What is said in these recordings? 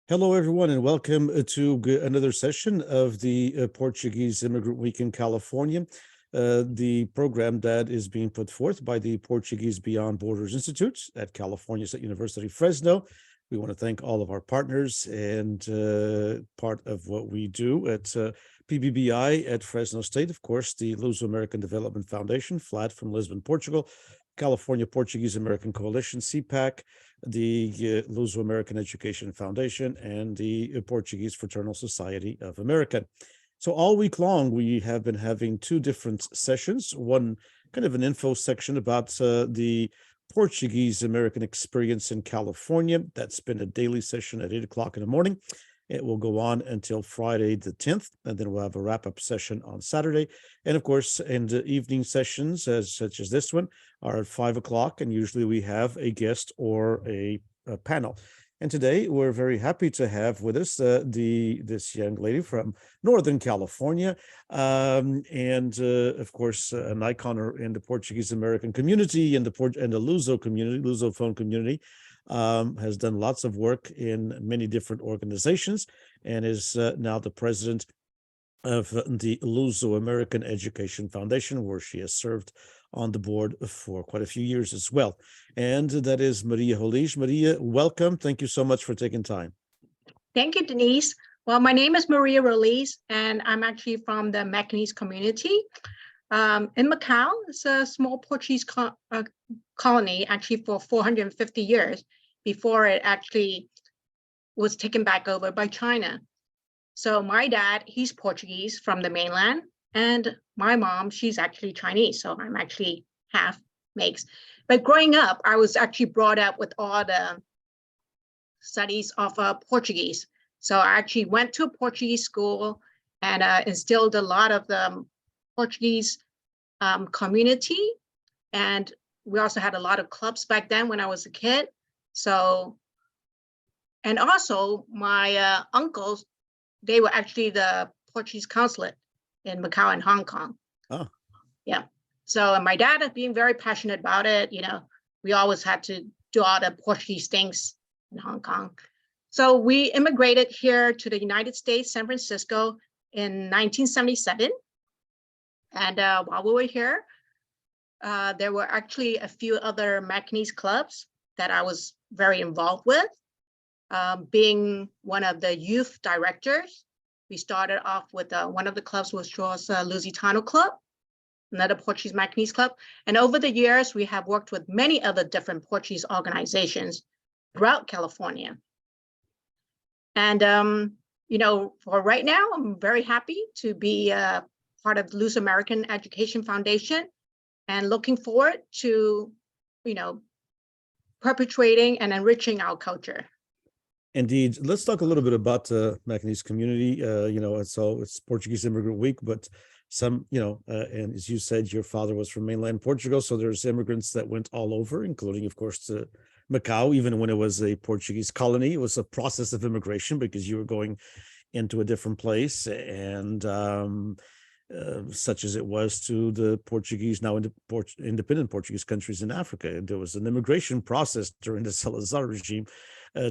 Hello, everyone, and welcome to another session of the Portuguese Immigrant Week in California, the program that is being put forth by the Portuguese Beyond Borders Institute at California State University, Fresno. We want to thank all of our partners and part of what we do at PBBI at Fresno State, of course, the Luso-American Development Foundation, flat from Lisbon, Portugal, California Portuguese American Coalition, CPAC, the Luso-American Education Foundation, and the Portuguese Fraternal Society of America. So all week long, we have been having two different sessions, one kind of an info section about the Portuguese American experience in California. That's been a daily session at 8 o'clock in the morning. It will go on until Friday the 10th, and then we'll have a wrap-up session on Saturday. And of course, in the evening sessions, such as this one, are at 5 o'clock, and usually we have a guest or a panel. And today, we're very happy to have with us this young lady from Northern California, and of course, an icon in the Portuguese American community and the Luso community, Lusophone community. Has done lots of work in many different organizations and is now the president of the Luso-American Education Foundation, where she has served on the board for quite a few years as well. And that is Maria Roliz. Maria, welcome. Thank you so much for taking time. Thank you, Denise. Well, my name is Maria Roliz, and I'm actually from the Macanese community. In Macau, it's a small Portuguese colony, actually for 450 years before it actually was taken back over by China. So my dad, he's Portuguese from the mainland, and my mom, she's actually Chinese, so I'm actually half mixed. But growing up, I was actually brought up with all the studies of Portuguese. So I actually went to a Portuguese school and instilled a lot of the Portuguese community. And we also had a lot of clubs back then when I was a kid. So, and also my uncles, they were actually the Portuguese consulate in Macau and Hong Kong. Oh. Yeah. So, and my dad being very passionate about it, you know, we always had to do all the Portuguese things in Hong Kong. So we immigrated here to the United States, San Francisco in 1977. And while we were here, there were actually a few other Macanese clubs that I was very involved with. Being one of the youth directors, we started off with one of the clubs, which was Lusitano Club, another Portuguese Macanese club. And over the years, we have worked with many other different Portuguese organizations throughout California. And, you know, for right now, I'm very happy to be part of the Luso-American Education Foundation and looking forward to, you know, perpetuating and enriching our culture. Indeed. Let's talk a little bit about the Macanese community. You know, it's Portuguese Immigrant Week, but some, you know, and as you said, your father was from mainland Portugal, so there's immigrants that went all over, including, of course, to Macau. Even when it was a Portuguese colony, it was a process of immigration because you were going into a different place, and such as it was to the Portuguese, now independent Portuguese countries in Africa. There was an immigration process during the Salazar regime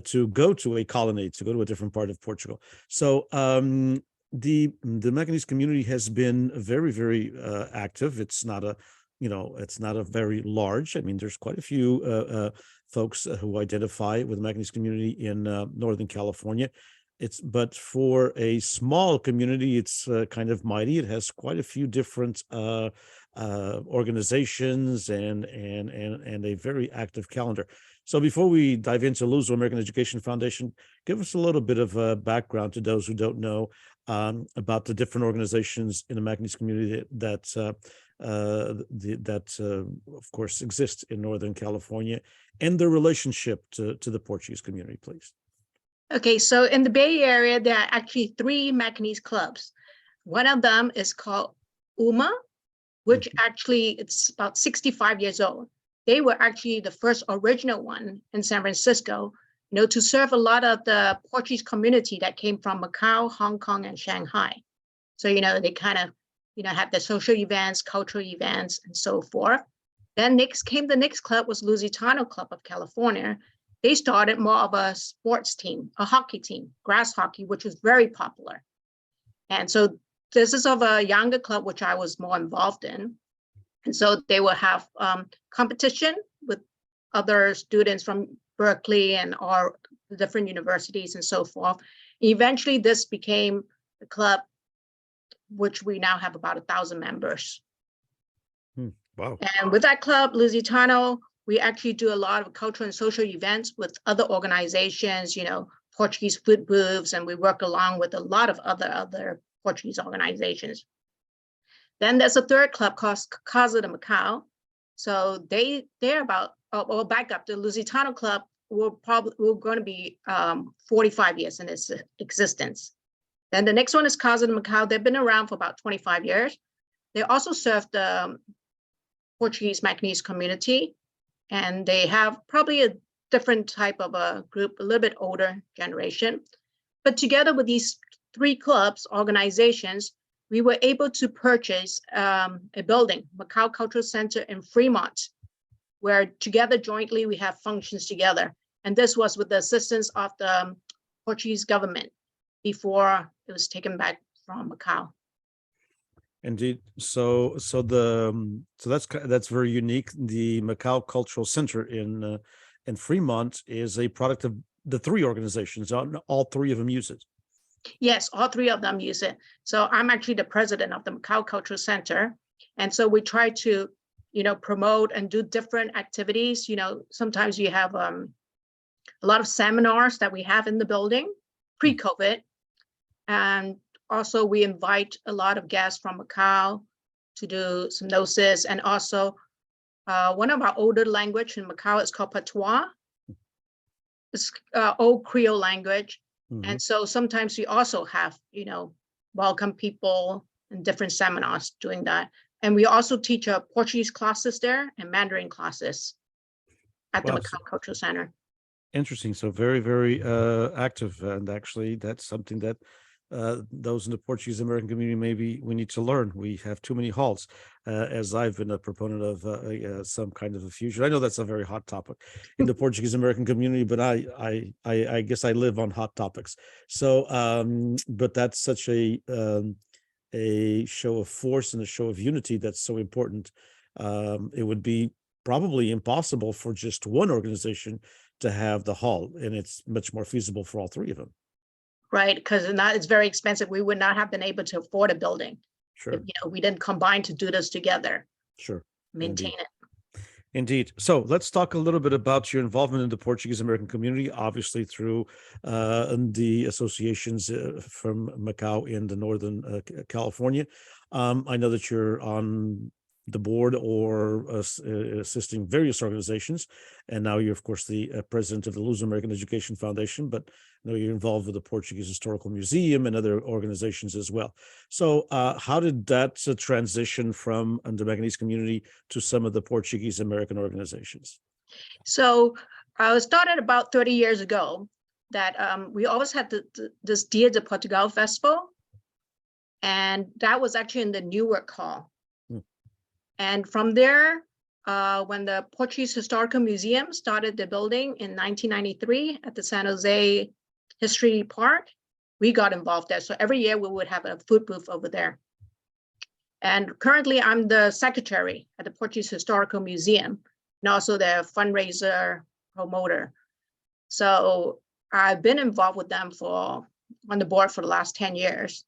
to go to a colony, to go to a different part of Portugal. So the Macanese community has been very, very active. It's not a, you know, it's not a very large. I mean, there's quite a few folks who identify with the Macanese community in Northern California. But for a small community, it's kind of mighty. It has quite a few different organizations and a very active calendar. So before we dive into Luso-American Education Foundation, give us a little bit of background to those who don't know about the different organizations in the Macanese community that of course exist in Northern California and their relationship to the Portuguese community, please. Okay, so in the Bay Area, there are actually 3 Macanese clubs. One of them is called UMA, which actually it's about 65 years old. They were actually the first original one in San Francisco, you know, to serve a lot of the Portuguese community that came from Macau, Hong Kong, and Shanghai. So, you know, they kind of, you know, had the social events, cultural events, and so forth. Then next came the next club was Lusitano Club of California. they started more of a sports team, a hockey team, grass hockey, which was very popular. And so this is of a younger club, which I was more involved in. And so they will have competition with other students from Berkeley and or the different universities and so forth. Eventually, this became a club, which we now have about 1,000 members. Wow. And with that club, Lusitano, we actually do a lot of cultural and social events with other organizations, you know, Portuguese food booths, and we work along with a lot of other Portuguese organizations. Then there's a third club called Casa de Macau. So they're about, well, back up, the Lusitano Club we're going to be 45 years in its existence. Then the next one is Casa de Macau. They've been around for about 25 years. They also serve the Portuguese Macanese community, and they have probably a different type of a group, a little bit older generation. But together with these three clubs, organizations, we were able to purchase a building, Macau Cultural Center in Fremont, where together jointly we have functions together. And this was with the assistance of the Portuguese government before it was taken back from Macau. Indeed. So that's very unique. The Macau Cultural Center in Fremont is a product of the three organizations. All three of them use it. Yes, all three of them use it. So I'm actually the president of the Macau Cultural Center. And so we try to, you know, promote and do different activities. You know, sometimes you have a lot of seminars that we have in the building pre-COVID. And also we invite a lot of guests from Macau to do some gnosis. And also one of our older language in Macau is called Patois. It's old Creole language. And so sometimes we also have, you know, welcome people in different seminars doing that. And we also teach Portuguese classes there and Mandarin classes at the Macau Cultural Center. Interesting. So very, very active. And actually, that's something that those in the Portuguese American community, maybe we need to learn. We have too many halls, as I've been a proponent of some kind of a fusion. I know that's a very hot topic in the Portuguese American community, but I guess I live on hot topics. So, but that's such a show of force and a show of unity that's so important. It would be probably impossible for just one organization to have the hall, and it's much more feasible for all three of them. Right, because it's very expensive. We would not have been able to afford a building. Sure. If, you know, we didn't combine to do this together. Sure. Maintain Indeed. it. Indeed. So let's talk a little bit about your involvement in the Portuguese American community, obviously through the associations from Macau in the Northern California. I know that you're on the board or assisting various organizations, and now you're, of course, the president of the Luso-American Education Foundation, but I know you're involved with the Portuguese Historical Museum and other organizations as well. So how did that transition from the Macanese community to some of the Portuguese American organizations? So I started about 30 years ago that we always had this Dia de Portugal Festival, and that was actually in the Newark Hall. And from there, when the Portuguese Historical Museum started the building in 1993 at the San Jose History Park, we got involved there. So every year we would have a food booth over there. And currently I'm the secretary at the Portuguese Historical Museum and also the fundraiser promoter. So I've been involved with them on the board for the last 10 years.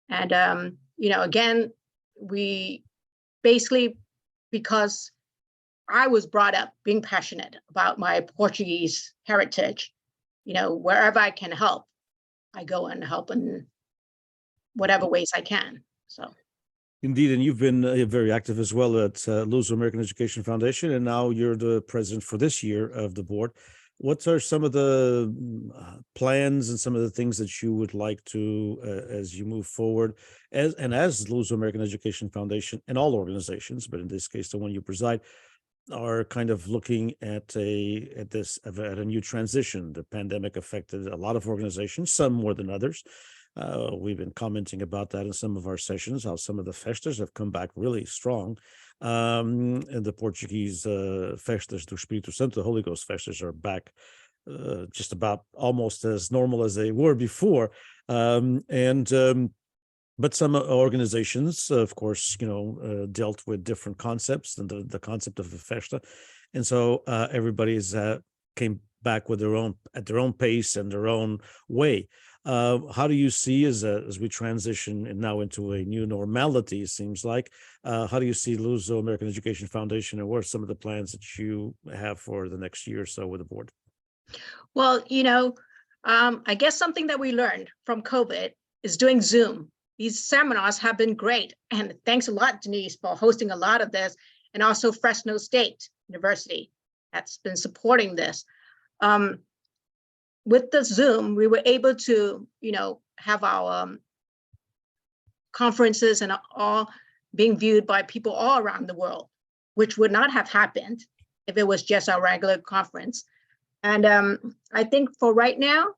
And, you know, again, we basically, because I was brought up being passionate about my Portuguese heritage, you know, wherever I can help, I go and help in whatever ways I can. So. Indeed, and you've been very active as well at Luso-American Education Foundation, and now you're the president for this year of the board. What are some of the plans and some of the things that you would like to, as you move forward, as Luso-American Education Foundation and all organizations, but in this case, the one you preside, are kind of looking at a new transition? The pandemic affected a lot of organizations, some more than others. We've been commenting about that in some of our sessions, how some of the festas have come back really strong. And the Portuguese festas do Espírito Santo, the Holy Ghost festas, are back just about almost as normal as they were before. But some organizations, of course, dealt with different concepts than the concept of the festa, and so everybody's came back with at their own pace and their own way. How do you see as we transition now into a new normality? It seems like. How do you see Luso American Education Foundation, and what are some of the plans that you have for the next year or so with the board? Well, I guess something that we learned from COVID is doing Zoom. These seminars have been great. And thanks a lot, Denise, for hosting a lot of this, and also Fresno State University that's been supporting this. With the Zoom, we were able to, have our conferences and all being viewed by people all around the world, which would not have happened if it was just our regular conference. And I think for right now,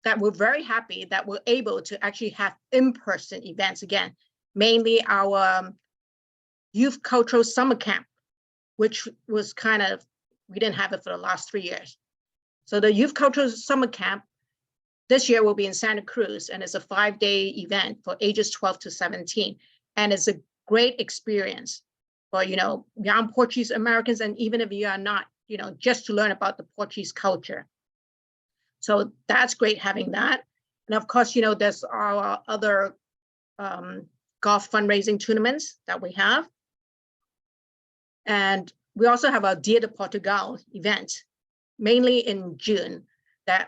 that we're very happy that we're able to actually have in-person events again, mainly our youth cultural summer camp, which was we didn't have it for the last 3 years. So the youth cultural summer camp this year will be in Santa Cruz, and it's a 5-day event for ages 12 to 17. And it's a great experience for, young Portuguese Americans, and even if you are not, just to learn about the Portuguese culture. So that's great having that. And of course, there's our other golf fundraising tournaments that we have. And we also have our Dia de Portugal event, mainly in June,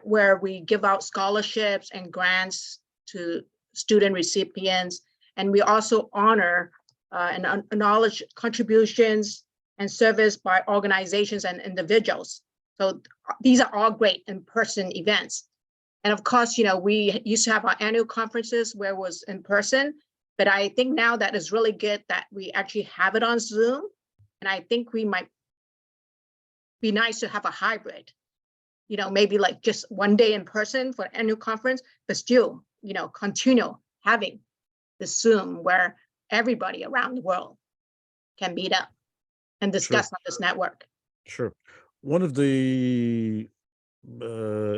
where we give out scholarships and grants to student recipients. And we also honor and acknowledge contributions and service by organizations and individuals. So these are all great in-person events. And of course, we used to have our annual conferences where it was in person, but I think now that is really good that we actually have it on Zoom. And I think we might be nice to have a hybrid, maybe like just one day in person for an annual conference, but still, continue having the Zoom where everybody around the world can meet up and discuss on this network. Sure. One of the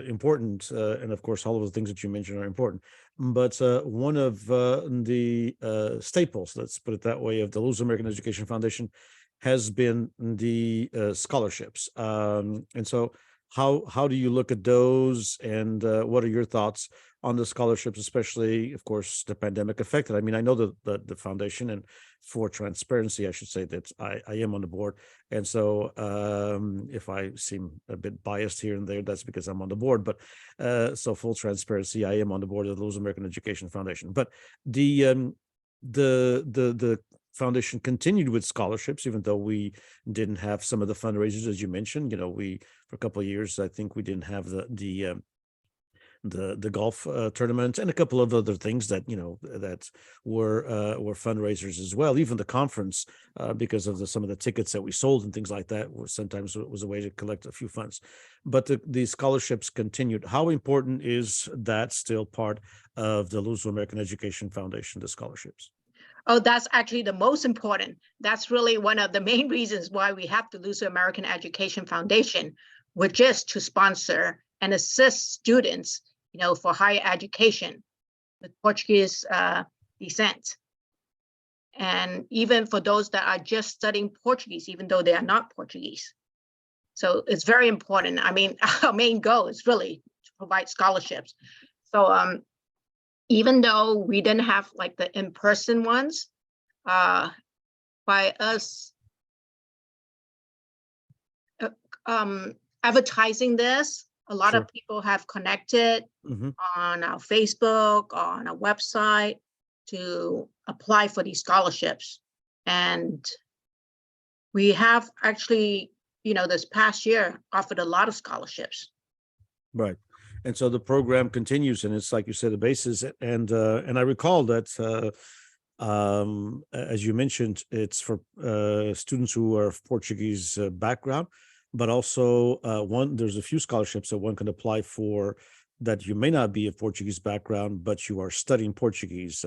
important, and of course, all of the things that you mentioned are important, but one of the staples, let's put it that way, of the Luso American Education Foundation has been the scholarships. And so how do you look at those, and what are your thoughts on the scholarships, especially, of course, the pandemic affected? I mean, I know the foundation, and for transparency, I should say that I am on the board. And so if I seem a bit biased here and there, that's because I'm on the board. But so full transparency, I am on the board of the Luso American Education Foundation. But the foundation continued with scholarships, even though we didn't have some of the fundraisers, as you mentioned. We, for a couple of years, I think we didn't have the golf tournament and a couple of other things that that were fundraisers as well. Even the conference, because of some of the tickets that we sold and things like that, sometimes it was a way to collect a few funds. But the scholarships continued. How important is that still part of the Luso American Education Foundation, the scholarships? Oh, that's actually the most important. That's really one of the main reasons why we have the Luso American Education Foundation, which is to sponsor and assist students, for higher education with Portuguese descent. And even for those that are just studying Portuguese, even though they are not Portuguese. So it's very important. I mean, our main goal is really to provide scholarships. So even though we didn't have like the in-person ones, by us advertising this, a lot of people have connected on our Facebook, on our website, to apply for these scholarships. And we have actually, this past year offered a lot of scholarships. Right. And so the program continues, and it's like you said, the basis. And I recall that, as you mentioned, it's for students who are of Portuguese background, but also there's a few scholarships that one can apply for that you may not be of Portuguese background, but you are studying Portuguese.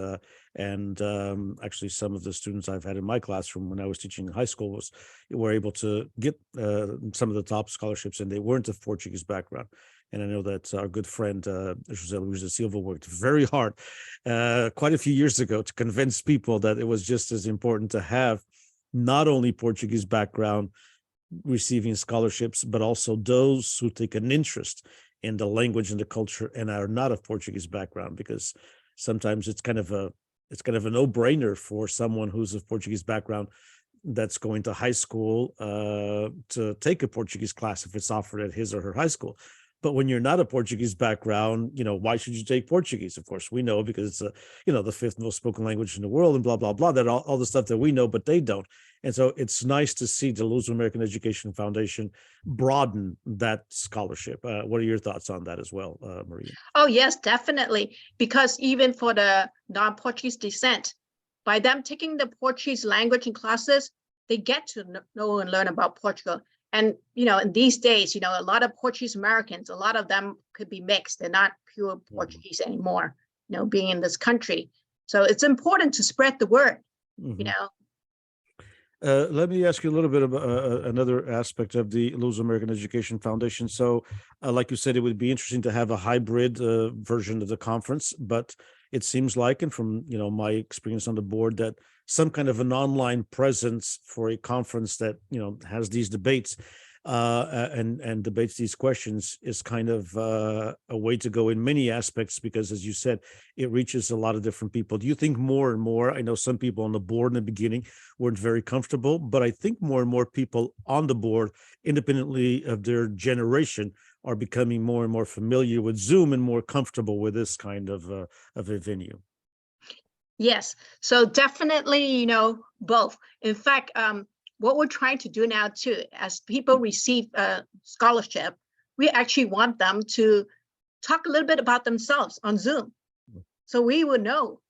Actually, some of the students I've had in my classroom when I was teaching in high school were able to get some of the top scholarships, and they weren't of Portuguese background. And I know that our good friend José Luis da Silva worked very hard quite a few years ago to convince people that it was just as important to have not only Portuguese background receiving scholarships, but also those who take an interest in the language and the culture and are not of Portuguese background, because sometimes it's kind of a no-brainer for someone who's of Portuguese background that's going to high school to take a Portuguese class if it's offered at his or her high school. But when you're not a Portuguese background, why should you take Portuguese? Of course, we know because it's the fifth most spoken language in the world and blah, blah, blah, that all the stuff that we know, but they don't. And so it's nice to see the Luso American Education Foundation broaden that scholarship. What are your thoughts on that as well, Maria? Oh, yes, definitely. Because even for the non-Portuguese descent, by them taking the Portuguese language in classes, they get to know and learn about Portugal. And, in these days, a lot of Portuguese Americans, a lot of them could be mixed. They're not pure Portuguese anymore, being in this country. So it's important to spread the word, Let me ask you a little bit about another aspect of the Luso American Education Foundation. So, like you said, it would be interesting to have a hybrid version of the conference, but it seems like, and from my experience on the board, that some kind of an online presence for a conference that has these debates and debates these questions is kind of a way to go in many aspects, because, as you said, it reaches a lot of different people. Do you think more and more? I know some people on the board in the beginning weren't very comfortable, but I think more and more people on the board, independently of their generation, are becoming more and more familiar with Zoom and more comfortable with this kind of a venue. Yes, so definitely, both. In fact, what we're trying to do now too, as people receive a scholarship, we actually want them to talk a little bit about themselves on Zoom. So we would know,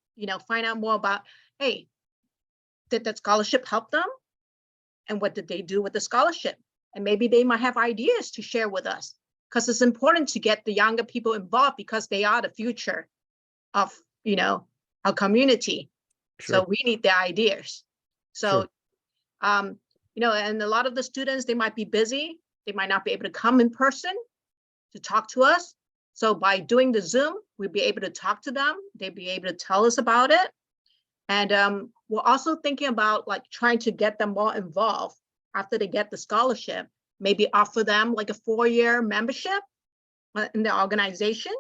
find out more about, hey, did that scholarship help them? And what did they do with the scholarship? And maybe they might have ideas to share with us, because it's important to get the younger people involved, because they are the future of, our community. Sure. So we need their ideas. So, sure. And a lot of the students, they might be busy. They might not be able to come in person to talk to us. So by doing the Zoom, we'll be able to talk to them. They'll be able to tell us about it. And we're also thinking about trying to get them more involved after they get the scholarship, maybe offer them a 4-year membership in the organization,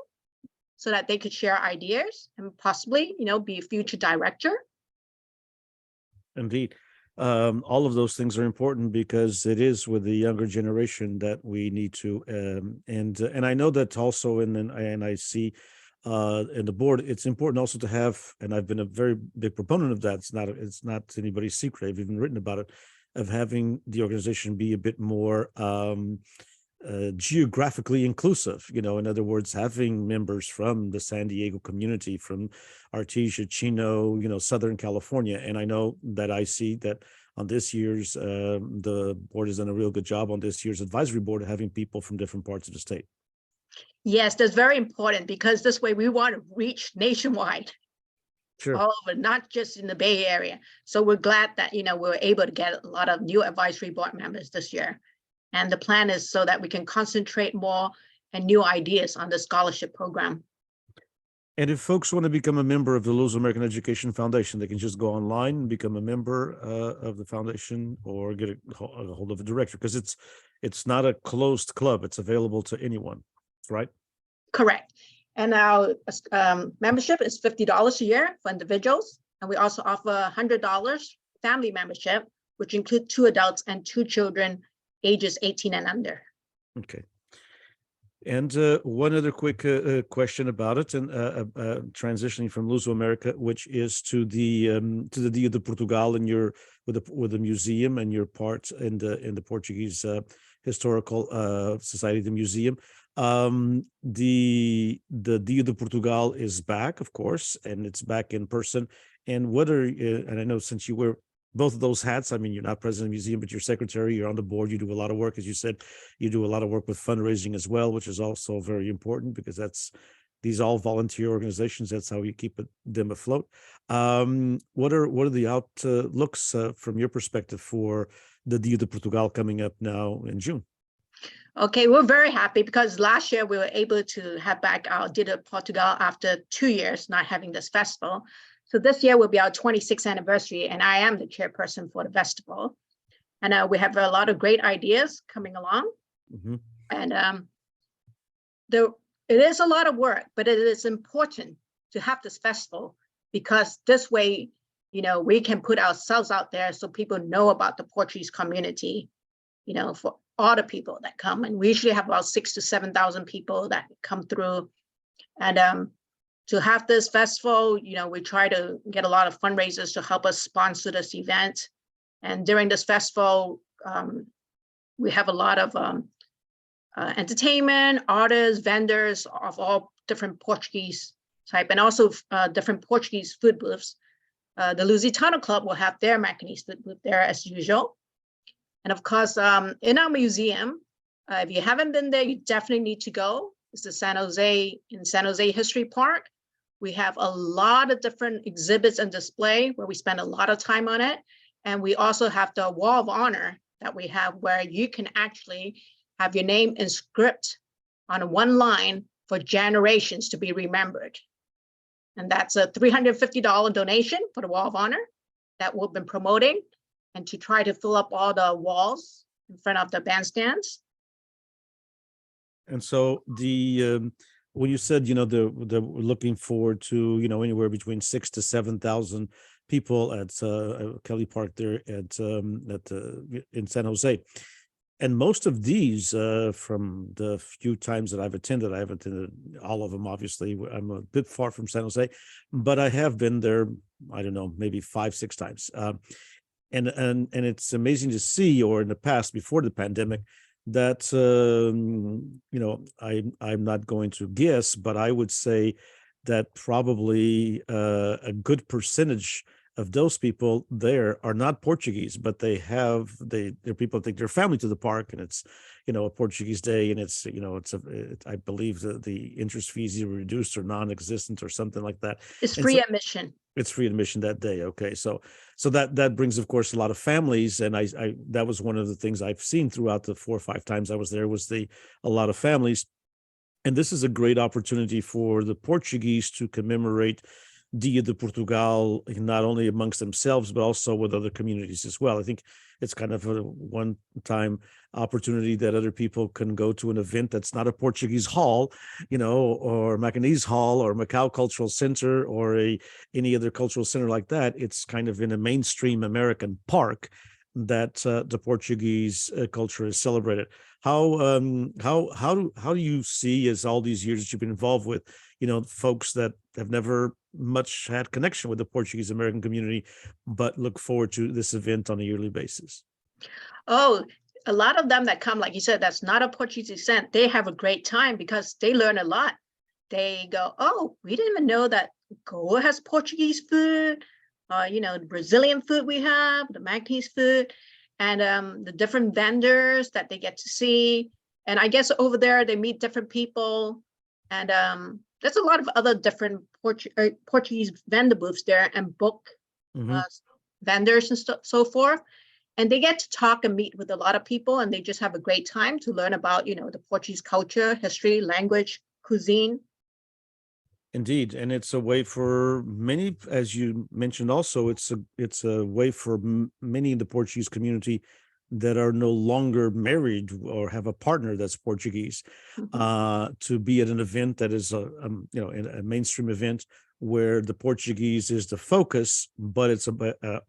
so that they could share ideas and possibly, be a future director. Indeed. All of those things are important, because it is with the younger generation that we need to, and I know that also, and I see in the board, it's important also to have, and I've been a very big proponent of that. It's not anybody's secret. I've even written about it, of having the organization be a bit more geographically inclusive. In other words, having members from the San Diego community, from Artesia, Chino, Southern California. And I know that I see that on this year's, the board has done a real good job on this year's advisory board, having people from different parts of the state. Yes, that's very important, because this way we want to reach nationwide. Sure. All over, not just in the Bay Area. So we're glad that, we're able to get a lot of new advisory board members this year. And the plan is so that we can concentrate more and new ideas on the scholarship program. And if folks want to become a member of the Luso American Education Foundation, they can just go online and become a member of the foundation, or get a hold of a director, because it's not a closed club. It's available to anyone, right? Correct. And our membership is $50 a year for individuals. And we also offer $100 family membership, which includes 2 adults and 2 children ages 18 and under. Okay. And one other quick question about it, and transitioning from Luso America, which is to the Dia de Portugal, and your with the museum and your part in the Portuguese Historical Society, the museum. The Dia de Portugal is back, of course, and it's back in person. And and I know, since you were both of those hats. I mean, you're not president of the museum, but you're secretary, you're on the board, you do a lot of work. As you said, you do a lot of work with fundraising as well, which is also very important because these all volunteer organizations. That's how you keep them afloat. What are the outlooks from your perspective for the Dia de Portugal coming up now in June? Okay, we're very happy because last year we were able to have back our Dia de Portugal after 2 years not having this festival. So this year will be our 26th anniversary, and I am the chairperson for the festival. And we have a lot of great ideas coming along. Mm-hmm. And it is a lot of work, but it is important to have this festival because this way, we can put ourselves out there so people know about the Portuguese community, for all the people that come. And we usually have about 6,000 to 7,000 people that come through. And to have this festival, we try to get a lot of fundraisers to help us sponsor this event. And during this festival, we have a lot of entertainment, artists, vendors of all different Portuguese type, and also different Portuguese food booths. The Lusitano Club will have their Macanese food booth there as usual. And of course, in our museum, if you haven't been there, you definitely need to go. It's the San Jose History Park. We have a lot of different exhibits and display where we spend a lot of time on it. And we also have the Wall of Honor that we have where you can actually have your name inscribed on one line for generations to be remembered. And that's a $350 donation for the Wall of Honor that we've been promoting and to try to fill up all the walls in front of the bandstands. And so when you said, they're looking forward to, anywhere between 6,000 to 7,000 people at Kelly Park there in San Jose. And most of these, from the few times that I've attended, I haven't attended all of them, obviously. I'm a bit far from San Jose, but I have been there, I don't know, maybe 5, 6 times. And it's amazing to see, or in the past, before the pandemic, that, I'm not going to guess, but I would say that probably a good percentage of those people there are not Portuguese, but they're people take their family to the park, and it's, a Portuguese day, and it's, I believe the interest fees are reduced or non-existent or something like that. It's free admission. It's free admission that day. Okay. So that brings, of course, a lot of families. And I that was one of the things I've seen throughout the 4 or 5 times I was there was a lot of families. And this is a great opportunity for the Portuguese to commemorate Dia de Portugal, not only amongst themselves, but also with other communities as well. I think it's kind of a one-time opportunity that other people can go to an event that's not a Portuguese hall, or Macanese hall or Macau Cultural Center or any other cultural center like that. It's kind of in a mainstream American park that the Portuguese culture is celebrated. How do you see, as all these years that you've been involved with, folks that have never much had connection with the Portuguese American community, but look forward to this event on a yearly basis? Oh, a lot of them that come, like you said, that's not a Portuguese descent. They have a great time because they learn a lot. They go, oh, we didn't even know that Goa has Portuguese food. The Brazilian food we have, the Macanese food, and the different vendors that they get to see. And I guess over there they meet different people, and there's a lot of other different Portuguese vendor booths there and book vendors and so forth. And they get to talk and meet with a lot of people, and they just have a great time to learn about, the Portuguese culture, history, language, cuisine. Indeed, and it's a way for many, as you mentioned, also it's a way for many in the Portuguese community that are no longer married or have a partner that's Portuguese, to be at an event that is a mainstream event where the Portuguese is the focus, but it's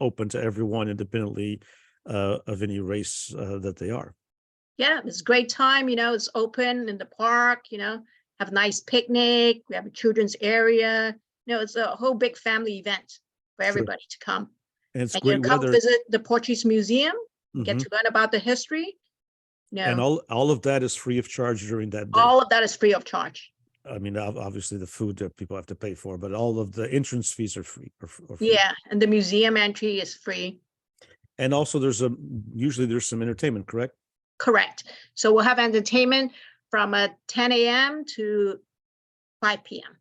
open to everyone independently of any race that they are. Yeah, it's a great time. It's open in the park. Have a nice picnic. We have a children's area. It's a whole big family event for everybody to come. And it's great come weather. Visit the Portuguese Museum, get to learn about the history. And all of that is free of charge during that day. All of that is free of charge. I mean, obviously the food that people have to pay for, but all of the entrance fees are free. Yeah, and the museum entry is free. And also usually there's some entertainment, correct? Correct. So we'll have entertainment from 10 a.m. to 5 p.m.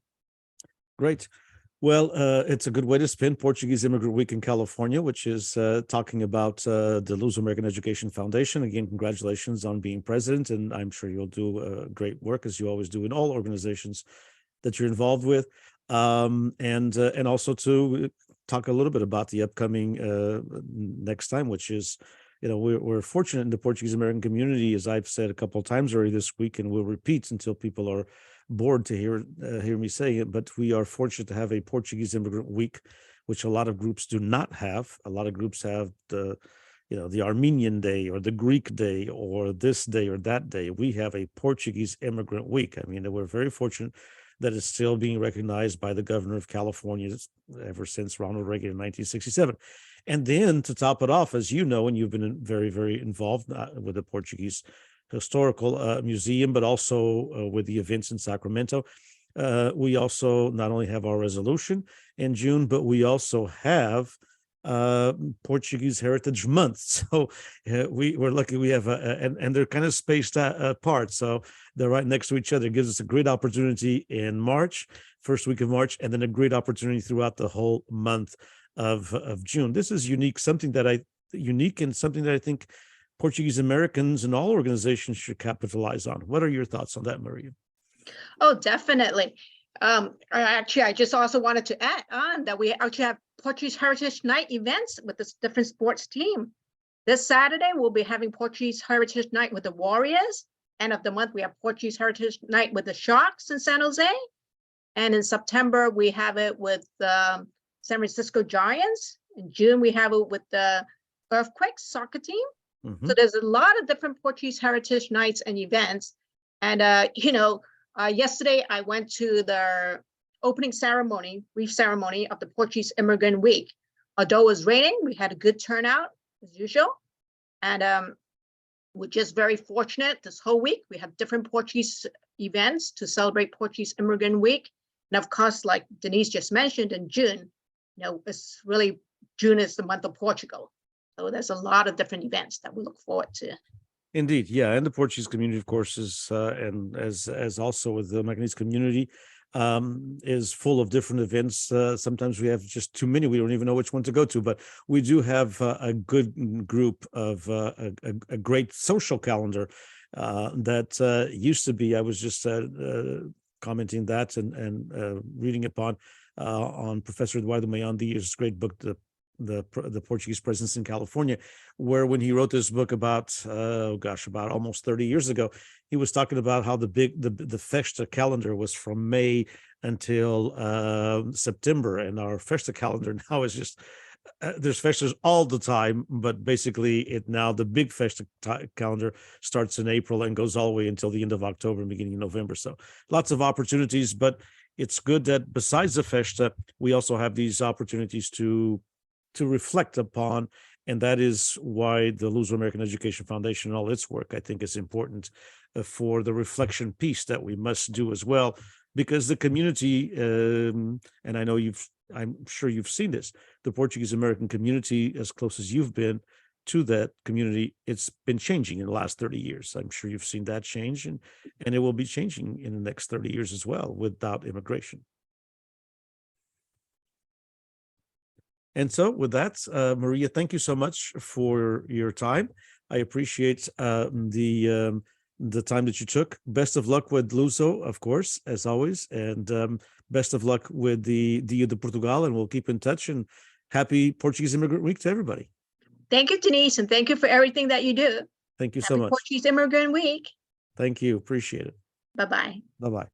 Great. Well, it's a good way to spend Portuguese Immigrant Week in California, which is talking about the Luz American Education Foundation. Again, congratulations on being president, and I'm sure you'll do great work, as you always do in all organizations that you're involved with. And also to talk a little bit about the upcoming next time, which is, we're fortunate in the Portuguese American community, as I've said a couple of times already this week, and we'll repeat until people are bored to hear me say it, but we are fortunate to have a Portuguese Immigrant Week, which a lot of groups do not have. A lot of groups have the Armenian Day or the Greek Day or this day or that day. We have a Portuguese Immigrant Week. I mean, we're very fortunate that it's still being recognized by the governor of California ever since Ronald Reagan in 1967. And then to top it off, as you know, and you've been very, very involved with the Portuguese Historical Museum, but also with the events in Sacramento. We also not only have our resolution in June, but we also have Portuguese Heritage Month. So we're lucky we have, and they're kind of spaced apart. So they're right next to each other. It gives us a great opportunity in March, first week of March, and then a great opportunity throughout the whole month of June. This is unique and something that I think Portuguese Americans and all organizations should capitalize on. What are your thoughts on that, Maria? Oh, definitely. Actually, I just also wanted to add on that we actually have Portuguese Heritage Night events with the different sports team. This Saturday, we'll be having Portuguese Heritage Night with the Warriors. End of the month, we have Portuguese Heritage Night with the Sharks in San Jose. And in September, we have it with the San Francisco Giants. In June, we have it with the Earthquakes soccer team. Mm-hmm. So there's a lot of different Portuguese Heritage Nights and events. And, yesterday I went to the opening ceremony, brief ceremony of the Portuguese Immigrant Week. Although it was raining, we had a good turnout as usual. And we're just very fortunate this whole week. We have different Portuguese events to celebrate Portuguese Immigrant Week. And of course, like Denise just mentioned, in June, it's really, June is the month of Portugal. So there's a lot of different events that we look forward to. Indeed, yeah, and the Portuguese community, of course, is and as also with the Macanese community, is full of different events. Sometimes we have just too many; we don't even know which one to go to. But we do have a good group of a great social calendar that used to be. I was just commenting that and reading upon on Professor Eduardo Mayondi's great book, the Portuguese presence in California, where when he wrote this book about about almost 30 years ago, he was talking about how the Festa calendar was from May until September, and our Festa calendar now is just there's festas all the time, but basically the big Festa calendar starts in April and goes all the way until the end of October and beginning of November. So lots of opportunities, but it's good that besides the Festa, we also have these opportunities to reflect upon, and that is why the Luz American Education Foundation and all its work, I think, is important for the reflection piece that we must do as well, because the community, and I know I'm sure you've seen this, the Portuguese American community, as close as you've been to that community, it's been changing in the last 30 years. I'm sure you've seen that change, and it will be changing in the next 30 years as well without immigration. And so with that, Maria, thank you so much for your time. I appreciate the time that you took. Best of luck with Luso, of course, as always, and best of luck with the Dia de Portugal, and we'll keep in touch, and happy Portuguese Immigrant Week to everybody. Thank you, Denise, and thank you for everything that you do. Thank you so much. Portuguese Immigrant Week. Thank you. Appreciate it. Bye-bye. Bye-bye.